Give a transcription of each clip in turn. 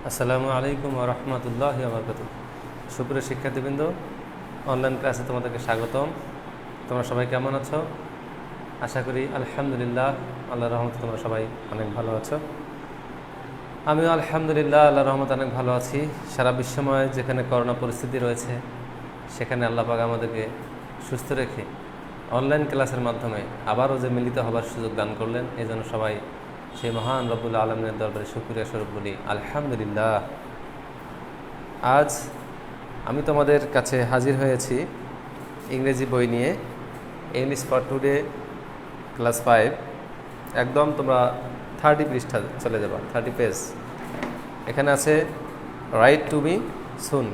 আসসালামু আলাইকুম ওয়া রাহমাতুল্লাহি ওয়া বারাকাতুহু। সুপ্রিয় শিক্ষার্থীবৃন্দ, অনলাইন ক্লাসে তোমাদেরকে স্বাগতম। তোমরা সবাই কেমন আছো? আশা করি আলহামদুলিল্লাহ, আল্লাহর রহমতে তোমরা সবাই অনেক ভালো আছো। আমিও আলহামদুলিল্লাহ আল্লাহর রহমতে অনেক ভালো আছি। সারা বিশ্বময় যেখানে করোনা পরিস্থিতি রয়েছে, সেখানে আল্লাহ পাক আমাদেরকে সুস্থ রেখে অনলাইন ক্লাসের মাধ্যমে আবারও যে মিলিত হবার সুযোগ দান করলেন, এই জন্য সবাই সেই মহান রব্বুল আলমিনের দরবারে শুকরিয়া স্বরূপ বলি আলহামদুলিল্লাহ। আজ আমি তোমাদের কাছে হাজির হয়েছি ইংরেজি বই নিয়ে, ইংলিশ ফর টুডে ক্লাস 5। একদম তোমরা 30 পৃষ্ঠা চলে যাবা, 30 পেজ। এখানে আছে রাইট টু মি সুন।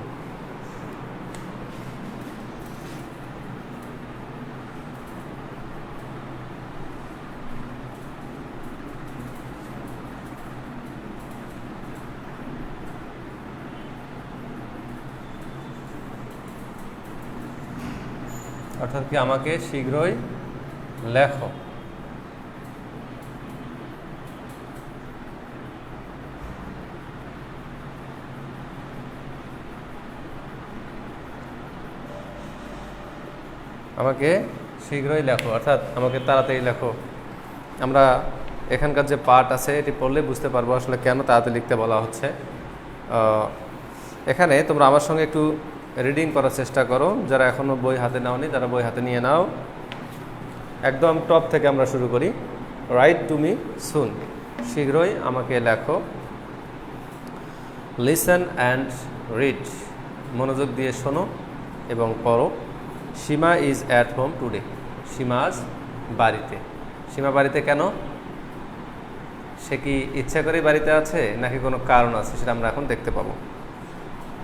অর্থাৎ কি, আমাকে শীঘ্রই লেখো। আমাকে শীঘ্রই লেখো, অর্থাৎ আমাকে তাড়াতাড়ি লেখো। আমরা এখানকার যে পার্ট আছে এটি পড়লে বুঝতে পারবো আসলে কেন তাড়াতাড়ি লিখতে বলা হচ্ছে। এখানে তোমরা আমার সঙ্গে একটু রিডিং করার চেষ্টা করো। যারা এখনও বই হাতে নাওনি, তারা বই হাতে নিয়ে নাও। একদম টপ থেকে আমরা শুরু করি। রাইট টু মি সুন, শীঘ্রই আমাকে লেখো। লিসেন অ্যান্ড রিড, মনোযোগ দিয়ে শোনো এবং পড়ো। সীমা ইজ অ্যাট হোম টুডে, সীমা আজ বাড়িতে। সীমা বাড়িতে কেন? সে কি ইচ্ছা করেই বাড়িতে আছে নাকি কোনো কারণ আছে, সেটা আমরা এখন দেখতে পাবো।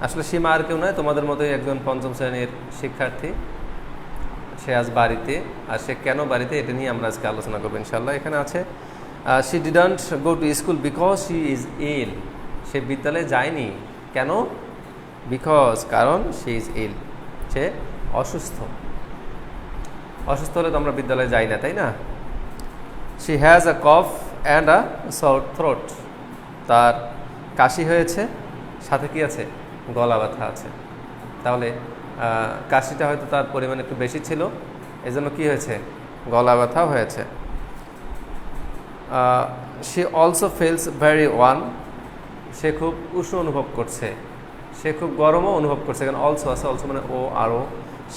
আসলে সীমা আর কেউ নয়, তোমাদের মতোই একজন পঞ্চম শ্রেণীর শিক্ষার্থী। সে আজ বাড়িতে, আর সে কেন বাড়িতে এটা নিয়ে আমরা আজকে আলোচনা করবো ইনশাল্লাহ। এখানে আছে she didn't go to school because she is ill, সে বিদ্যালয়ে যায়নি কেন? বিকজ, কারণ শি ইজ ইল, সে অসুস্থ। অসুস্থ হলে তো আমরা বিদ্যালয়ে যাই না, তাই না? She has a cough and a সর থ্রোট, তার কাশি হয়েছে, সাথে কি আছে? গলা ব্যথা আছে। তাহলে কাশিটা হয়তো তার পরিমাণ একটু বেশি ছিল, এজন্য কি হয়েছে? গলা ব্যথা হয়েছে। She also feels very warm, সে খুব উষ্ণ অনুভব করছে, সে খুব গরমও অনুভব করছে। কারণ অলসো আছে, অলসো মানে ও আরও,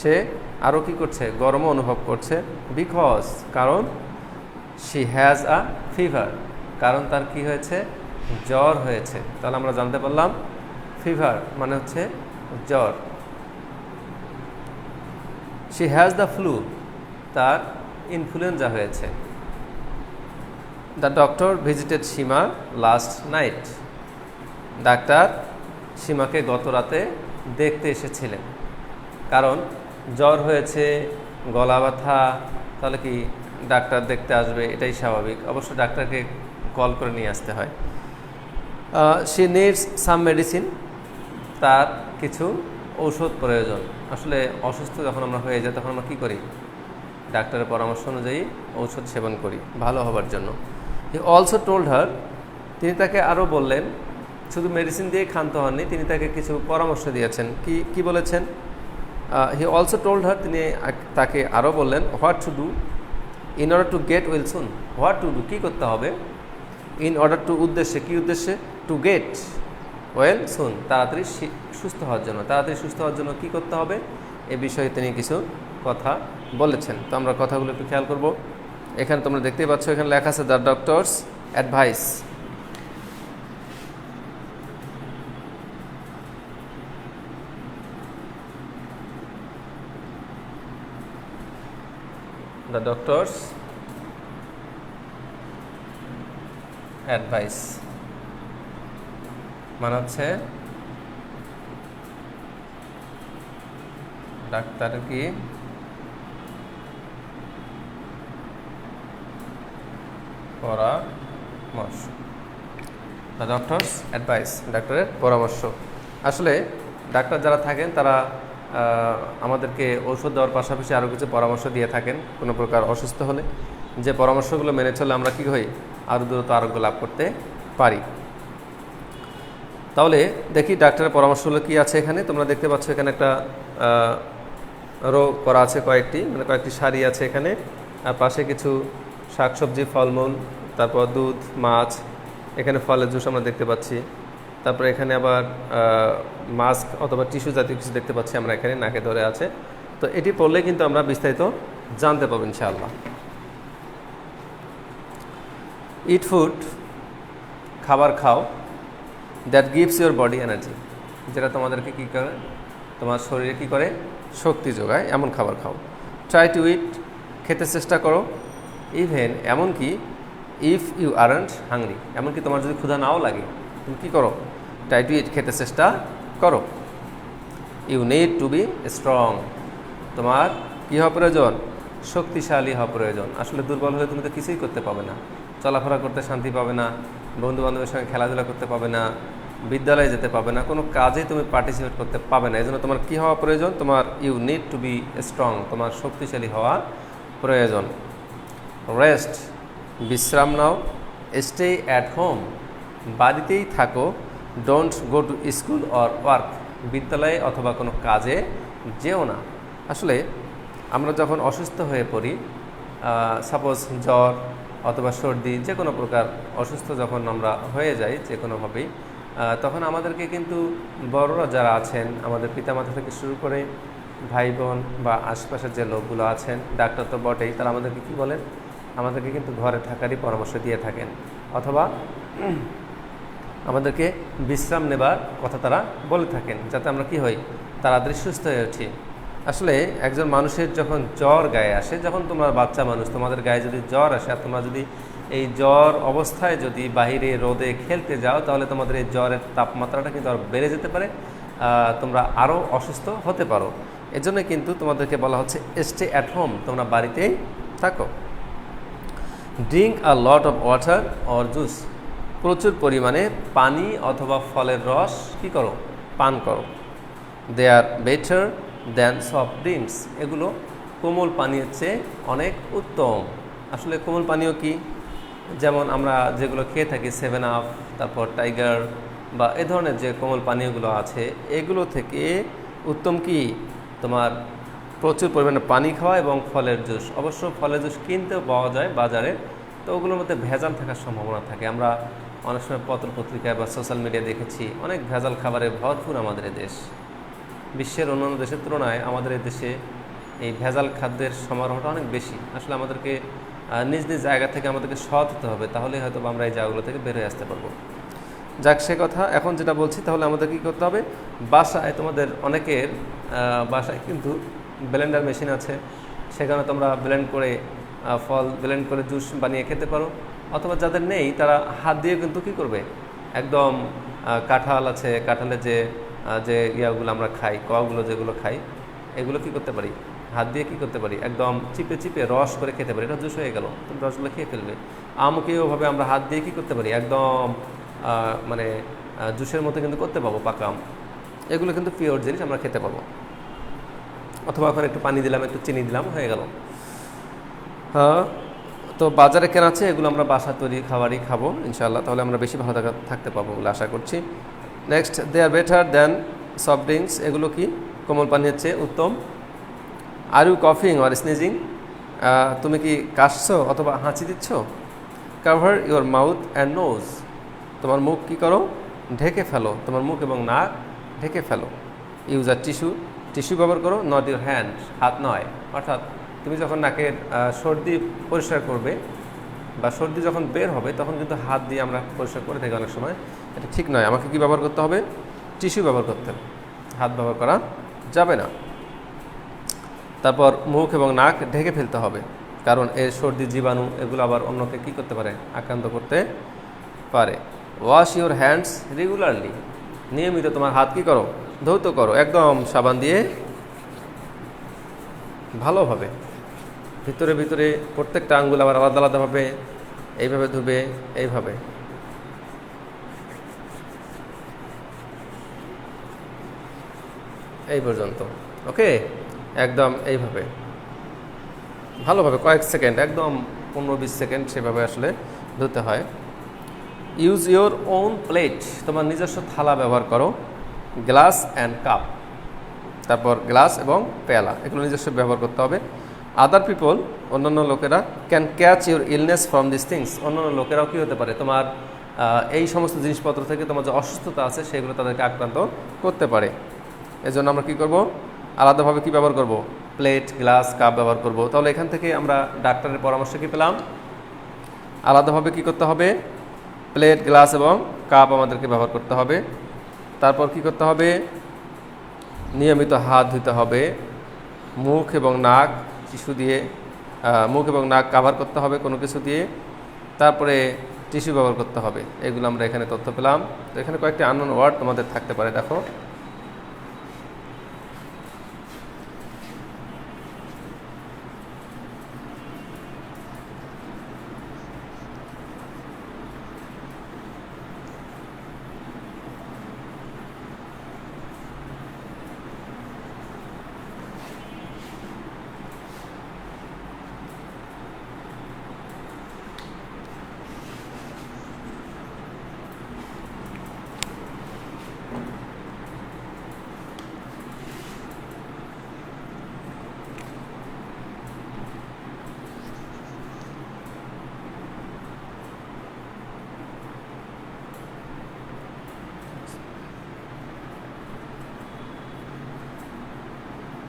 সে আরও কী করছে? গরমও অনুভব করছে। বিকজ, কারণ শি হ্যাজ আ ফিভার, কারণ তার কি হয়েছে? জ্বর হয়েছে। তাহলে আমরা জানতে পারলাম ফিভার মানে হচ্ছে জ্বর। শি হ্যাজ দ্য ফ্লু, তার ইনফ্লুয়েঞ্জা হয়েছে। The doctor visited Seema last night, ডাক্তার সীমাকে গত রাতে দেখতে এসেছিলেন। কারণ জ্বর হয়েছে, গলা ব্যথা, তাহলে কি ডাক্তার দেখতে আসবে, এটাই স্বাভাবিক। অবশ্য ডাক্তারকে কল করে নিয়ে আসতে হয়। শি নিডস সাম মেডিসিন, তার কিছু ঔষধ প্রয়োজন। আসলে অসুস্থ যখন আমরা হয়ে যাই, তখন আমরা কী করি? ডাক্তারের পরামর্শ অনুযায়ী ঔষধ সেবন করি ভালো হবার জন্য। হি অলসো টোল্ড হার, তিনি তাকে আরও বললেন, শুধু মেডিসিন দিয়েই ক্ষান্ত হননি, তিনি তাকে কিছু পরামর্শ দিয়েছেন। কি বলেছেন? হি অলসো টোল্ড হার, তিনি তাকে আরও বললেন, what to do in order to get well soon. What to do, কী করতে হবে? ইন অর্ডার টু, উদ্দেশ্যে, কী উদ্দেশ্যে? টু গেট ওয়েল সুন, তাড়াতাড়ি সুস্থ হওয়ার জন্য। তাড়াতাড়ি সুস্থ হওয়ার জন্য কী করতে হবে, এ বিষয়ে তিনি কিছু কথা বলেছেন। তো আমরা কথাগুলো একটু খেয়াল করব। এখানে তোমরা দেখতেই পাচ্ছ, এখানে লেখা আছে the doctors advice. The doctors advice মানে হচ্ছে ডাক্তার কি পরামর্শ। দ্য ডক্টরস অ্যাডভাইস, ডাক্তারের পরামর্শ। আসলে ডাক্তার যারা থাকেন তারা আমাদেরকে ঔষধ দেওয়ার পাশাপাশি আরও কিছু পরামর্শ দিয়ে থাকেন কোনো প্রকার অসুস্থ হলে। যে পরামর্শগুলো মেনে চলে আমরা কী হই? আরও দ্রুত আরোগ্য লাভ করতে পারি। তাহলে দেখি ডাক্তারের পরামর্শ হলো কী আছে এখানে। তোমরা দেখতে পাচ্ছ এখানে একটা রো করা আছে, কয়েকটি সারি আছে এখানে, আর পাশে কিছু শাকসবজি, ফলমূল, তারপর দুধ, মাছ, এখানে ফলের জুস আমরা দেখতে পাচ্ছি। তারপরে এখানে আবার মাস্ক অথবা টিস্যু জাতীয় কিছু দেখতে পাচ্ছি আমরা এখানে, নাকে ধরে আছে। তো এটি পড়লে কিন্তু আমরা বিস্তারিত জানতে পারবো ইনশাআল্লাহ। ইট ফুড, খাবার খাও, that gives your body energy, যেটা তোমাদেরকে কী করে, তোমার শরীরে কী করে, শক্তি যোগায়, এমন খাবার খাও। ট্রাই টু ইট, খেতে চেষ্টা করো। ইভেন, এমনকি ইফ ইউ আরন্ট হাংরি, এমনকি তোমার যদি ক্ষুধা নাও লাগে, তুমি কী করো, ট্রাই টু ইট, খেতে চেষ্টা করো। You need to be strong, তোমার কী হওয়া প্রয়োজন, শক্তিশালী হওয়া প্রয়োজন। আসলে দুর্বল হলে তুমি তো কিছুই করতে পাবে না, চলাফেরা করতে শান্তি পাবে না, বন্ধু বান্ধবের সঙ্গে খেলাধুলা করতে পাবে না, বিদ্যালয়ে যেতে পাবে না, কোনো কাজেই তুমি পার্টিসিপেট করতে পাবে না। এই জন্য তোমার কী হওয়া প্রয়োজন, তোমার you need to be strong, তোমার শক্তিশালী হওয়া প্রয়োজন। রেস্ট, বিশ্রাম নাও। স্টে অ্যাট হোম, বাড়িতেই থাকো। Don't go to school or work, বিদ্যালয়ে অথবা কোনো কাজে যেও না। আসলে আমরা যখন অসুস্থ হয়ে পড়ি, সাপোজ জ্বর অথবা সর্দি, যে কোনো প্রকার অসুস্থ যখন আমরা হয়ে যাই যে কোনোভাবেই, তখন আমাদেরকে কিন্তু বড়রা যারা আছেন, আমাদের পিতামাতা থেকে শুরু করে ভাই বোন বা আশপাশের যে লোকগুলো আছেন, ডাক্তার তো বটেই, তারা আমাদেরকে কী বলেন, আমাদেরকে কিন্তু ঘরে থাকারই পরামর্শ দিয়ে থাকেন, অথবা আমাদেরকে বিশ্রাম নেবার কথা তারা বলে থাকেন, যাতে আমরা কি হই, তাড়াতাড়ি সুস্থ হয়ে উঠি। আসলে একজন মানুষের যখন জ্বর গায়ে আসে, যখন তোমরা বাচ্চা মানুষ, তোমাদের গায়ে যদি জ্বর আসে, আর তোমরা যদি এই জ্বর অবস্থায় যদি বাহিরে রোদে খেলতে যাও, তাহলে তোমাদের এই জ্বরের তাপমাত্রাটা কিন্তু আরও বেড়ে যেতে পারে, তোমরা আরও অসুস্থ হতে পারো। এজন্য কিন্তু তোমাদেরকে বলা হচ্ছে স্টে অ্যাট হোম, তোমরা বাড়িতেই থাকো। Drink a lot of water or juice, প্রচুর পরিমাণে পানি অথবা ফলের রস কী করো, পান করো। দে are better than soft drinks, এগুলো কোমল পানীয়ের চেয়ে অনেক উত্তম। আসলে কোমল পানীয় কি, যেমন আমরা যেগুলো খেয়ে থাকি, 7 আপ, তারপর টাইগার বা এ ধরনের যে কোমল পানীয়গুলো আছে, এগুলো থেকে উত্তম কি, তোমার প্রচুর পরিমাণে পানি খাওয়া এবং ফলের জুস। অবশ্য ফলের জুস কিনতেও পাওয়া যায় বাজারে, তো ওগুলোর মধ্যে ভেজাল থাকার সম্ভাবনা থাকে। আমরা অনেক সময় পত্রপত্রিকায় বা সোশ্যাল মিডিয়ায় দেখেছি, অনেক ভেজাল খাবারে ভরপুর আমাদের দেশ। বিশ্বের অন্যান্য দেশের তুলনায় আমাদের এই দেশে এই ভেজাল খাদ্যের সমারোহটা অনেক বেশি। আসলে আমাদেরকে নিজ নিজ জায়গা থেকে আমাদেরকে সৎ হতে হবে, তাহলেই হয়তো আমরা এই জায়গাগুলো থেকে বের হয়ে আসতে পারবো। যাক, সে কথা। এখন যেটা বলছি, তাহলে আমাদের কী করতে হবে, বাসায়, তোমাদের অনেকের বাসায় কিন্তু ব্লেন্ডার মেশিন আছে, সেখানে তোমরা ব্লেন্ড করে ফল ব্লেন্ড করে জুস বানিয়ে খেতে পারো। অথবা যাদের নেই, তারা হাত দিয়ে কিন্তু কী করবে, একদম কাঁঠাল আছে, কাঁঠালের যে ইয়াগুলো আমরা খাই, কগুলো যেগুলো খাই, এগুলো কী করতে পারি, হাত দিয়ে কী করতে পারি, একদম চিপে চিপে রস করে খেতে পারি। এটা জুস হয়ে গেল, তুমি রসগুলো খেয়ে ফেলবে। আমকেও ওভাবে আমরা হাত দিয়ে কী করতে পারি, একদম মানে জুসের মতো কিন্তু করতে পাবো, পাকা আম। এগুলো কিন্তু পিওর জিনিস, আমরা খেতে পাবো। অথবা ওখানে একটু পানি দিলাম, একটু চিনি দিলাম, হয়ে গেল। হ্যাঁ, তো বাজারে কেনা আছে, এগুলো আমরা বাসা তৈরি খাবারই খাবো ইনশাআল্লাহ, তাহলে আমরা বেশি ভালো থাকতে পারবো বলে আশা করছি। Next, they are better than soft drinks, এগুলো কি, কোমল পানি হচ্ছে উত্তম। আর ইউ কফিং অর স্নিজিং, তুমি কি কাশছো অথবা হাঁচি দিচ্ছ। Cover your mouth and nose, তোমার মুখ কী করো, ঢেকে ফেলো, তোমার মুখ এবং নাক ঢেকে ফেলো। ইউজ আর টিস্যু ব্যবহার করো, নট ইউর হ্যান্ড, হাত নয়। অর্থাৎ তুমি যখন নাকের সর্দি পরিষ্কার করবে বা সর্দি যখন বের হবে, তখন কিন্তু হাত দিয়ে আমরা পরিষ্কার করে থাকি অনেক সময়, এটা ঠিক নয়। আমাকে কি ব্যবহার করতে হবে, টিস্যু ব্যবহার করতে হবে, হাত ব্যবহার করা যাবে না। তারপর মুখ এবং নাক ঢেকে ফেলতে হবে, কারণ এর সর্দি জীবাণু এগুলো আবার অন্যকে কী করতে পারে, আক্রান্ত করতে পারে। ওয়াশ ইউর হ্যান্ডস রেগুলারলি, নিয়মিত তোমার হাত কী করো, ধৌত করো, একদম সাবান দিয়ে ভালোভাবে, ভিতরে ভিতরে প্রত্যেকটা আঙ্গুল আবার আলাদা আলাদাভাবে এইভাবে ধুবে, এইভাবে। এই পর্যন্ত, ওকে, একদম এইভাবে ভালোভাবে কয়েক সেকেন্ড, একদম 15-20 সেকেন্ড সেভাবে আসলে ধুতে হয়। ইউজ ইউর ওন প্লেট, তোমার নিজস্ব থালা ব্যবহার করো। গ্লাস অ্যান্ড কাপ, তারপর গ্লাস এবং পেয়ালা, এগুলো নিজস্ব ব্যবহার করতে হবে। আদার পিপল, অন্যান্য লোকেরা, can catch your illness from this things, অন্যান্য লোকেরাও কী হতে পারে, তোমার এই সমস্ত জিনিসপত্র থেকে তোমার যে অসুস্থতা আছে সেগুলো তাদেরকে আক্রান্ত করতে পারে। এজন্য আমরা কী করব, আলাদাভাবে কী ব্যবহার করব, প্লেট, গ্লাস, কাপ ব্যবহার করব। তাহলে এখান থেকে আমরা ডাক্তারের পরামর্শ কী পেলাম, আলাদাভাবে কী করতে হবে, প্লেট, গ্লাস এবং কাপ আমাদেরকে ব্যবহার করতে হবে। তারপর কী করতে হবে, নিয়মিত হাত ধুতে হবে, মুখ এবং নাক টিস্যু দিয়ে মুখ এবং নাক কাভার করতে হবে কোনো কিছু দিয়ে, তারপরে টিস্যু ব্যবহার করতে হবে। এগুলো আমরা এখানে তথ্য পেলাম। তো এখানে কয়েকটি আননোন ওয়ার্ড তোমাদের থাকতে পারে, দেখো।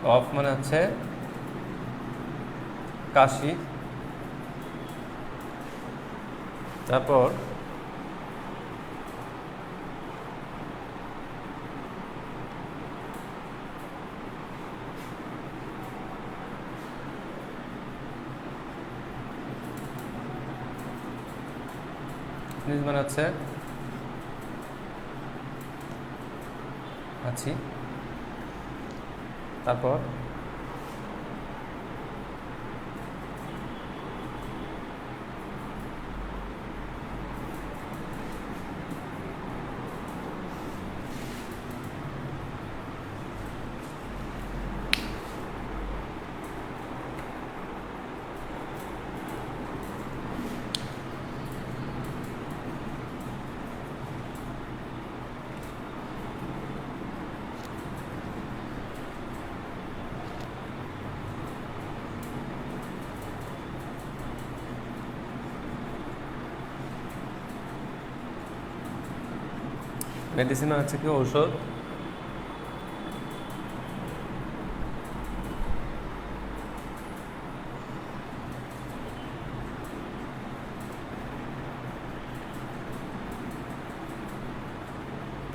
কফ মানে হচ্ছে কাশি, তারপর স্নিজ মানে হচ্ছে আছি, তারপর মেডিসিন হচ্ছে কি ঔষধ।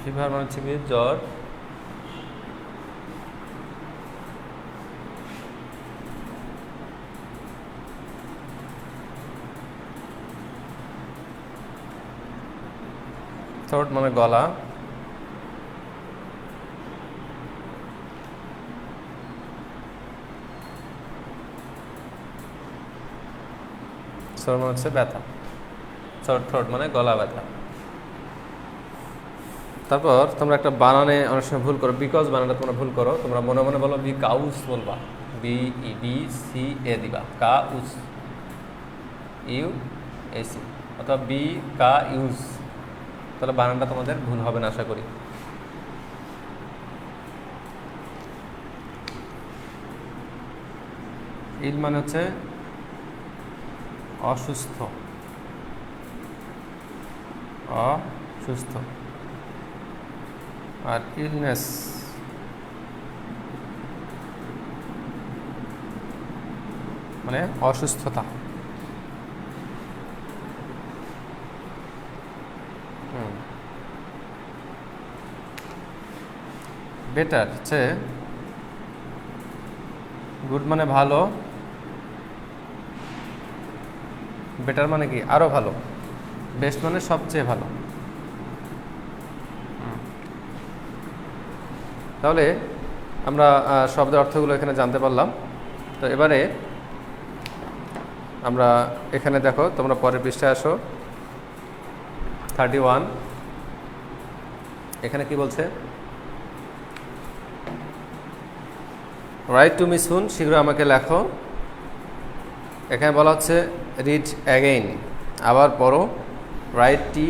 ফিভার মানে হচ্ছে কি জ্বর। থ্রোট মানে গলা। সোর মানে হচ্ছে ব্যথা। থ্রোট মানে গলা ব্যথা। তারপর তোমরা একটা বানানে অনেক সময় ভুল করো, বিকজ বানানটা তোমরা ভুল করো। তোমরা মনে মনে বলো বি কাউস বলবা, BE দিবা, কাউস UAC, অথবা বি কা ইউজ। তাহলে বানানটা তোমাদের ভুল হবে না আশা করি। ইল মানে হচ্ছে অসুস্থ, অসুস্থ। আর ইলনেস মানে অসুস্থতা। বেটার হচ্ছে গুড মানে ভালো, বেটার মানে কি আরো ভালো, বেস্ট মানে সবচেয়ে ভালো। তাহলে আমরা শব্দের অর্থগুলো এখানে জানতে পারলাম। তো এবারে আমরা এখানে দেখো, তোমরা পরের পৃষ্ঠায় আসো, 31। এখানে কি বলছে, রাইট টু মি সুন, শীঘ্র আমাকে লেখো। এখানে বলা হচ্ছে রিড অ্যাগেইন, আবার পড়ো। Write T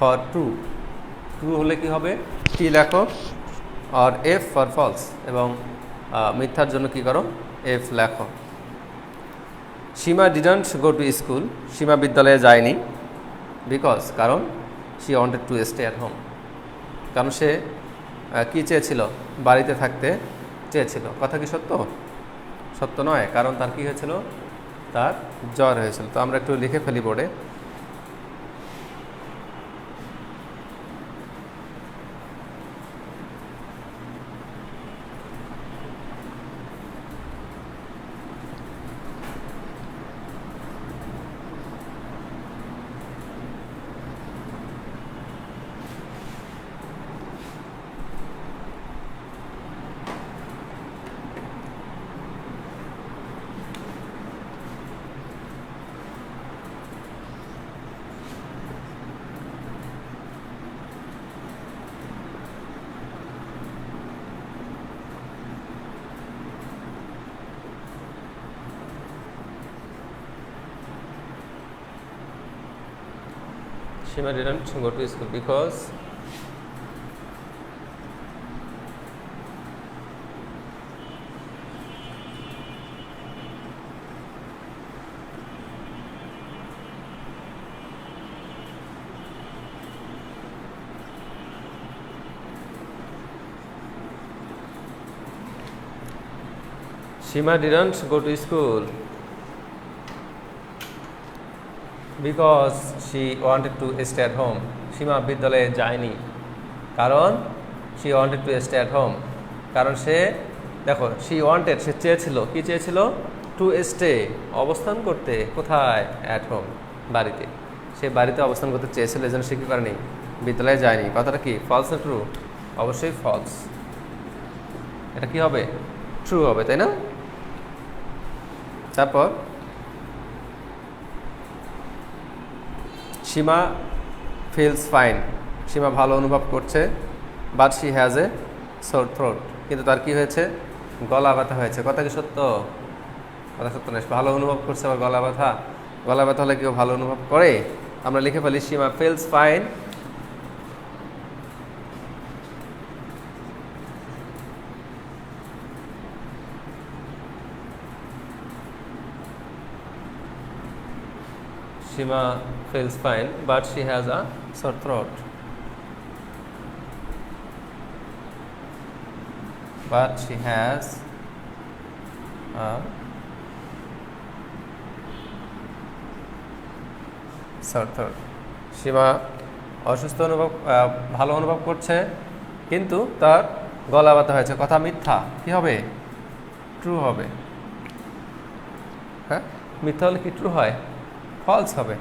for true. True হলে কি হবে, টি লেখো, আর এফ ফর ফলস, এবং মিথ্যার জন্য কি করো, এফ লেখো। সীমা ডিডন্ট গো টু স্কুল, সীমা বিদ্যালয়ে যায়নি, বিকজ কারণ, she wanted to stay at home, কারণ সে কী চেয়েছিল, বাড়িতে থাকতে চেয়েছিল। কথা কি সত্য? সত্য নয়, কারণ তার কী হয়েছিল, তার জ্বর হয়েছিল। তো আমরা একটু লিখে ফেলি বোর্ডে। Shima didn't go to school because Shima didn't go to school because she wanted to stay at home. সীমা বিদ্যালয়ে যায়নি কারণ she wanted to stay at home, কারণ সে, দেখো, she wanted, সে চেয়েছিল, কি চেয়েছিল, to stay, অবস্থান করতে, কোথায়, at home, বাড়িতে। সে বাড়িতে অবস্থান করতে চেয়েছিল, এজন্য সে কি করেনি, বিদ্যালয়ে যায়নি। কথাটা কি ফলস না ট্রু? অবশ্যই ফলস। এটা কি হবে, ট্রু হবে, তাই না? তারপর সীমা ফিলস ফাইন, সীমা ভালো অনুভব করছে, but she has A Soar throat, কিন্তু তার কি হয়েছে, গলা ব্যথা হয়েছে। কথা কি সত্য? কথা সত্য নয়। ভালো অনুভব করছে আবার গলা ব্যথা, গলা ব্যথা হলে কেউ ভালো অনুভব করে? আমরা লিখে ফেলি Shima feels fine Shima feels fine, but she has a sore throat. But she has a sore throat. সীমা অসুস্থ অনুভব, ভালো অনুভব করছে, কিন্তু তার গলা ব্যথা হয়েছে। কথা মিথ্যা, কি হবে, ট্রু হবে। হ্যাঁ, মিথ্যা হলে কি ট্রু হয়, ফলস হবে,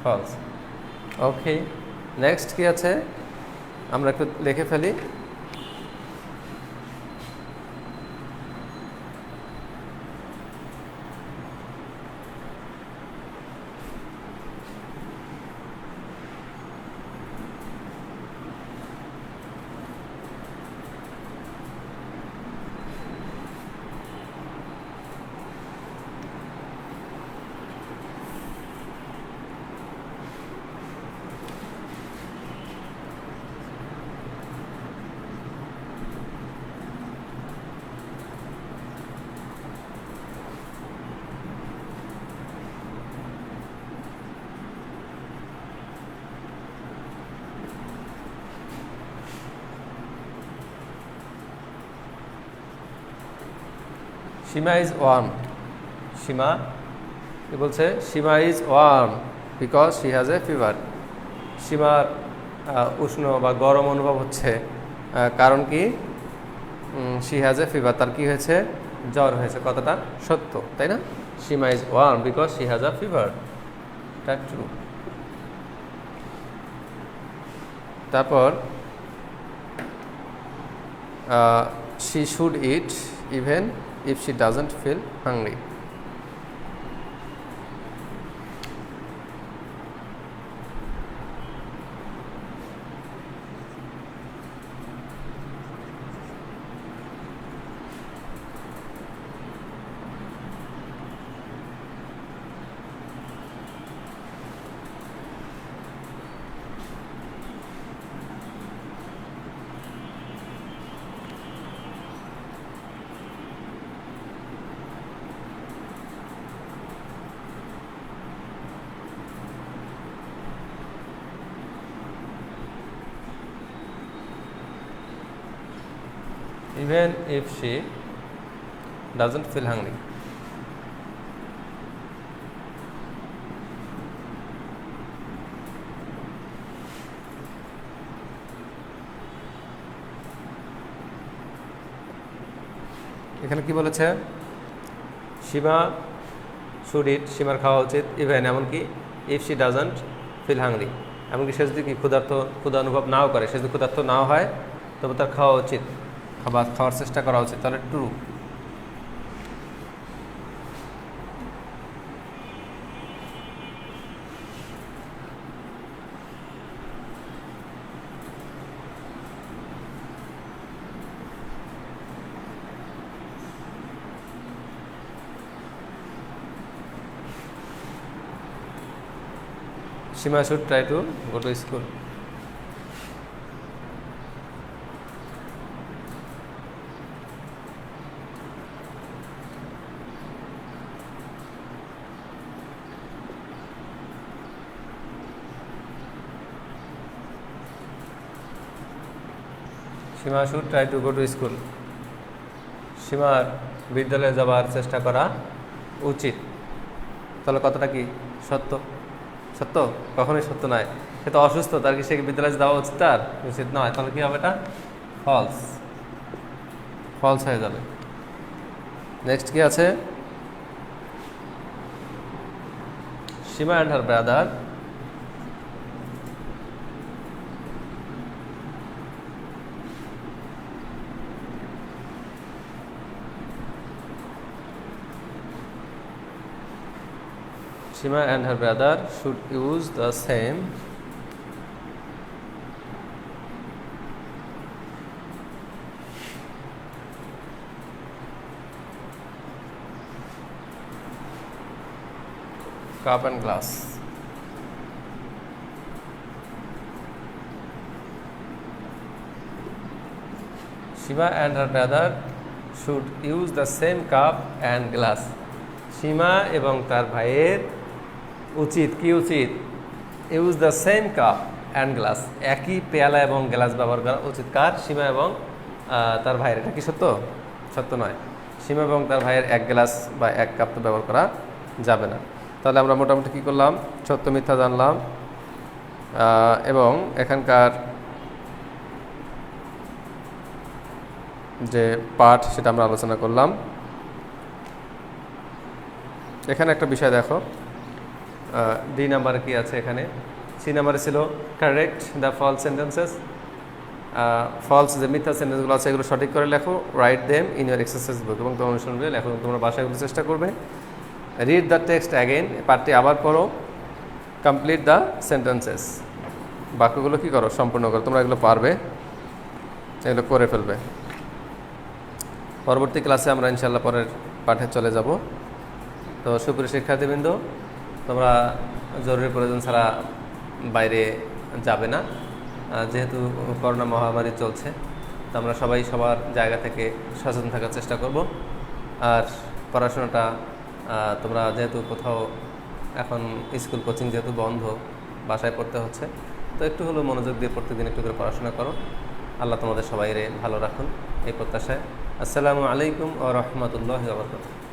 ফলস। ওকে, নেক্সট কি আছে, আমরা একটু লিখে ফেলি। সীমা ইজ ওয়ার্ম, সীমা কি বলছে, Shima is warm because she has a fever. সীমার উষ্ণ বা গরম অনুভব হচ্ছে, কারণ কি, শি হ্যাজ এ ফিভার, তার কি হয়েছে, জ্বর হয়েছে। কথাটা সত্য, তাই না? Shima is warm because she has a fever, that true. তারপর she should eat even if she doesn't feel hungry. Even if she doesn't feel hungry. এখানে কি বলেছে? সীমা শুড ইট, সীমার খাওয়া উচিত, ইভেন এমনকি if she doesn't feel hungry, এমনকি সে যদি কি ক্ষুধা অনুভব নাও করে, সে যদি ক্ষুধার্ত নাও হয় তবে তার খাওয়া উচিত, খাওয়ার চেষ্টা করা উচিত। তাহলে true. Shima should try to go to school. Shima should try to go to school. সীমার বিদ্যালয়ে যাবার চেষ্টা করা উচিত। তাহলে কথাটা কি সত্য? সত্য? কখনোই সত্য নয়। সে তো অসুস্থ, তার কি সে বিদ্যালয়ে যাওয়া উচিত? তার উচিত নয়। তাহলে কি হবে? এটা ফলস, ফলস হয়ে যাবে। নেক্সট কি আছে? Shima and her brother Shima and her brother should use the same cup and glass. Shima and her brother should use the same cup and glass. সীমা এবং তার ভাইয়ের উচিত, কি উচিত? Use the same cup and glass, একই পেয়ালা এবং glass ব্যবহার করা উচিত। কার? সীমা এবং তার ভাইয়ের। এটা কি সত্য? সত্য নয়। সীমা এবং তার ভাইয়ের এক গ্লাস বা এক কাপ তো ব্যবহার করা যাবে না। তাহলে আমরা মোটামুটি কী করলাম? সত্য মিথ্যা জানলাম এবং এখানকার যে পাঠ সেটা আমরা আলোচনা করলাম। এখানে একটা বিষয় দেখো, ডি নাম্বারে কি আছে? এখানে সি নাম্বারে ছিল correct the false sentences. False যে মিথ্যা সেন্টেন্সগুলো আছে এগুলো সঠিক করে লেখো। Write them in your exercise book, এবং তোমার অনুসরণ করে লেখো, তোমরা বাসায় এগুলো চেষ্টা করবে। রিড দ্য টেক্সট অ্যাগেন, পাঠটি আবার পড়ো। কমপ্লিট দ্য সেন্টেন্সেস, বাক্যগুলো কী করো? সম্পূর্ণ করো। তোমরা এগুলো পারবে, এগুলো করে ফেলবে। পরবর্তী ক্লাসে আমরা ইনশাল্লাহ পরের পাঠে চলে যাব। তো সুপ্রিয় শিক্ষার্থীবৃন্দ, তোমরা জরুরি প্রয়োজন ছাড়া বাইরে যাবে না, যেহেতু করোনা মহামারী চলছে। তো আমরা সবাই সবার জায়গা থেকে সচেতন থাকার চেষ্টা করব। আর পড়াশোনাটা তোমরা যেহেতু কোথাও এখন স্কুল কোচিং যেহেতু বন্ধ, বাসায় পড়তে হচ্ছে, তো একটু হলেও মনোযোগ দিয়ে প্রত্যেকদিন একটু করে পড়াশোনা করো। আল্লাহ তোমাদের সবাইরে ভালো রাখুন এই প্রত্যাশায়। আসসালামু আলাইকুম ওয়া রাহমাতুল্লাহি ওয়া বারাকাতুহু।